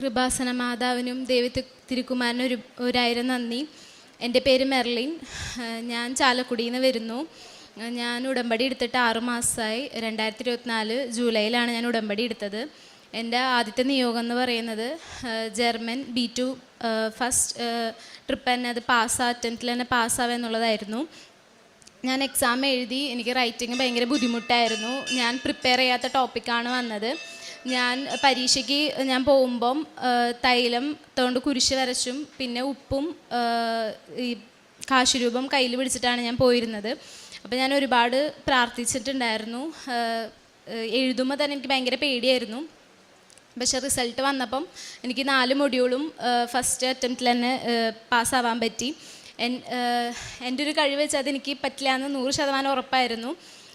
കൃപാസന മാതാവിനും തിരുക്കുമാരനും ഒരായിരം നന്ദി. എൻ്റെ പേര് മെർലിൻ. ഞാൻ ചാലക്കുടിയിൽ നിന്ന് വരുന്നു. ഞാൻ ഉടമ്പടി എടുത്തിട്ട് 6 മാസമായി. 2024 ജൂലൈയിലാണ് ഞാൻ ഉടമ്പടി എടുത്തത്. എൻ്റെ ആദ്യത്തെ നിയോഗം എന്ന് പറയുന്നത് ജർമ്മൻ B2 ഫസ്റ്റ് ട്രിപ്പ് തന്നെ അത് അറ്റംപ്റ്റിൽ തന്നെ പാസ്സാവുക എന്നുള്ളതായിരുന്നു. ഞാൻ എക്സാം എഴുതി. എനിക്ക് റൈറ്റിംഗ് ഭയങ്കര ബുദ്ധിമുട്ടായിരുന്നു. ഞാൻ പ്രിപ്പയർ ചെയ്യാത്ത ടോപ്പിക്കാണ് വന്നത്. ഞാൻ പരീക്ഷയ്ക്ക് ഞാൻ പോകുമ്പം തൈലം കൊണ്ട് കുരിശ് വരച്ചും പിന്നെ ഉപ്പും ഈ കാശുരൂപം കയ്യിൽ പിടിച്ചിട്ടാണ് ഞാൻ പോയിരുന്നത്. അപ്പോൾ ഞാൻ ഒരുപാട് പ്രാർത്ഥിച്ചിട്ടുണ്ടായിരുന്നു. എഴുതുമ്പോൾ തന്നെ എനിക്ക് ഭയങ്കര പേടിയായിരുന്നു. പക്ഷെ റിസൾട്ട് വന്നപ്പം എനിക്ക് 4 മൊഡ്യൂളും ഫസ്റ്റ് അറ്റംപ്റ്റിൽ തന്നെ പാസ്സാവാൻ പറ്റി. എൻ്റെ ഒരു കഴിവ് വെച്ചാൽ അതെനിക്ക് പറ്റില്ല എന്ന് 100% ഉറപ്പായിരുന്നു.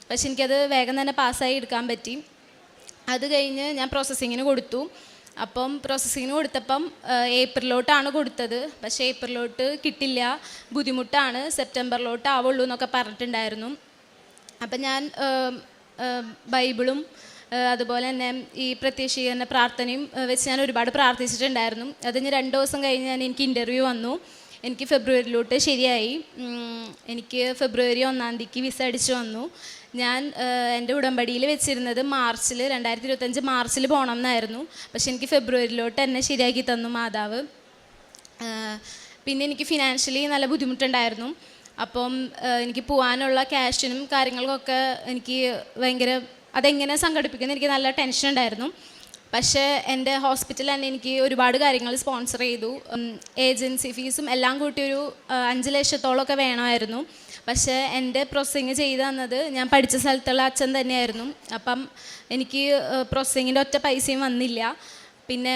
പക്ഷെ എനിക്കത് വേഗം തന്നെ പാസ്സായി എടുക്കാൻ പറ്റി. അത് കഴിഞ്ഞ് ഞാൻ പ്രോസസ്സിങ്ങിന് കൊടുത്തു. അപ്പം പ്രോസസ്സിങ്ങിന് കൊടുത്തപ്പം ഏപ്രിലോട്ടാണ് കൊടുത്തത്. പക്ഷേ ഏപ്രിലോട്ട് കിട്ടില്ല, ബുദ്ധിമുട്ടാണ്, സെപ്റ്റംബറിലോട്ട് ആവുള്ളൂ എന്നൊക്കെ പറഞ്ഞിട്ടുണ്ടായിരുന്നു. അപ്പം ഞാൻ ബൈബിളും അതുപോലെ തന്നെ ഈ പ്രത്യക്ഷീകരണ പ്രാർത്ഥനയും വെച്ച് ഞാൻ ഒരുപാട് പ്രാർത്ഥിച്ചിട്ടുണ്ടായിരുന്നു. അത് കഴിഞ്ഞ് 2 ദിവസം കഴിഞ്ഞ് എനിക്ക് ഇൻ്റർവ്യൂ വന്നു. എനിക്ക് ഫെബ്രുവരിയിലോട്ട് ശരിയായി. എനിക്ക് ഫെബ്രുവരി 1-ാം തീയതിക്ക് വിസ അടിച്ചു വന്നു. ഞാൻ എൻ്റെ ഉടമ്പടിയിൽ വെച്ചിരുന്നത് 2025 മാർച്ചിൽ പോകണം എന്നായിരുന്നു. പക്ഷെ എനിക്ക് ഫെബ്രുവരിയിലോട്ട് എന്നെ ശരിയാക്കി തന്നു മാതാവ്. പിന്നെ എനിക്ക് ഫിനാൻഷ്യലി നല്ല ബുദ്ധിമുട്ടുണ്ടായിരുന്നു. അപ്പം എനിക്ക് പോകാനുള്ള ക്യാഷിനും കാര്യങ്ങൾക്കൊക്കെ എനിക്ക് ഭയങ്കര അതെങ്ങനെ സംഘടിപ്പിക്കുന്നത് എനിക്ക് നല്ല ടെൻഷൻ ഉണ്ടായിരുന്നു. പക്ഷേ എൻ്റെ ഹോസ്പിറ്റൽ തന്നെ എനിക്ക് ഒരുപാട് കാര്യങ്ങൾ സ്പോൺസർ ചെയ്തു. ഏജൻസി ഫീസും എല്ലാം കൂട്ടി ഒരു 5 ലക്ഷത്തോളമൊക്കെ വേണമായിരുന്നു. പക്ഷേ എൻ്റെ പ്രോസസ്സിങ് ചെയ്ത് തന്നത് ഞാൻ പഠിച്ച സ്ഥലത്തുള്ള അച്ഛൻ തന്നെയായിരുന്നു. അപ്പം എനിക്ക് പ്രോസസ്സിങ്ങിൻ്റെ ഒറ്റ പൈസയും വന്നില്ല. പിന്നെ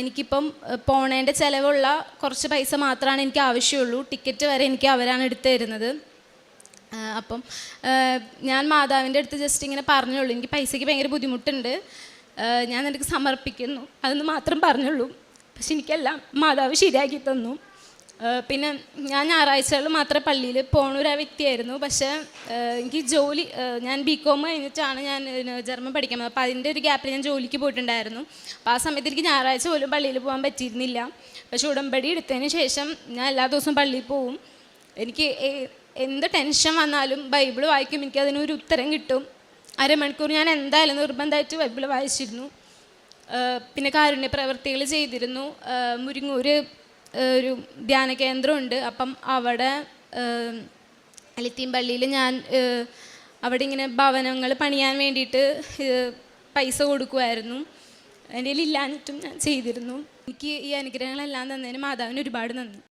എനിക്കിപ്പം പോണേൻ്റെ ചിലവുള്ള കുറച്ച് പൈസ മാത്രമാണ് എനിക്ക് ആവശ്യമുള്ളൂ. ടിക്കറ്റ് വരെ എനിക്ക് അവരാണ് എടുത്തു തരുന്നത്. അപ്പം ഞാൻ മാതാവിൻ്റെ അടുത്ത് ജസ്റ്റ് ഇങ്ങനെ പറഞ്ഞുള്ളൂ, എനിക്ക് പൈസയ്ക്ക് ഭയങ്കര ബുദ്ധിമുട്ടുണ്ട്, ഞാൻ നിനക്ക് സമർപ്പിക്കുന്നു, അതൊന്ന് മാത്രം പറഞ്ഞുള്ളൂ. പക്ഷെ എനിക്കെല്ലാം മാതാവ് ശരിയാക്കി തന്നു. പിന്നെ ഞാൻ ഞായറാഴ്ചകൾ മാത്രമേ പള്ളിയിൽ പോണൊരു വ്യക്തിയായിരുന്നു. പക്ഷേ എനിക്ക് ജോലി ഞാൻ BCom കഴിഞ്ഞിട്ടാണ് ഞാൻ ജർമ്മൻ പഠിക്കാൻ പോകുന്നത്. അപ്പോൾ അതിൻ്റെ ഒരു ഗ്യാപ്പിൽ ഞാൻ ജോലിക്ക് പോയിട്ടുണ്ടായിരുന്നു. അപ്പോൾ ആ സമയത്ത് എനിക്ക് ഞായറാഴ്ച പോലും പള്ളിയിൽ പോകാൻ പറ്റിയിരുന്നില്ല. പക്ഷെ ഉടമ്പടി എടുത്തതിന് ശേഷം ഞാൻ എല്ലാ ദിവസവും പള്ളിയിൽ പോവും. എനിക്ക് എന്ത് ടെൻഷൻ വന്നാലും ബൈബിൾ വായിക്കും, എനിക്കതിനൊരു ഉത്തരം കിട്ടും. അരമണിക്കൂർ ഞാൻ എന്തായാലും നിർബന്ധമായിട്ട് ബൈബിൾ വായിച്ചിരുന്നു. പിന്നെ കാരുണ്യ പ്രവൃത്തികൾ ചെയ്തിരുന്നു. മുരിങ്ങൂർ ഒരു ധ്യാന കേന്ദ്രമുണ്ട്. അപ്പം അവിടെ അലിത്തീം ഞാൻ അവിടെ ഇങ്ങനെ ഭവനങ്ങൾ പണിയാൻ വേണ്ടിയിട്ട് പൈസ കൊടുക്കുമായിരുന്നു. എൻ്റെ കയ്യിൽ ഇല്ലാഞ്ഞിട്ടും ഞാൻ ചെയ്തിരുന്നു. എനിക്ക് ഈ അനുഗ്രഹങ്ങളെല്ലാം തന്നതിന് മാതാവിന് ഒരുപാട് നന്ദി.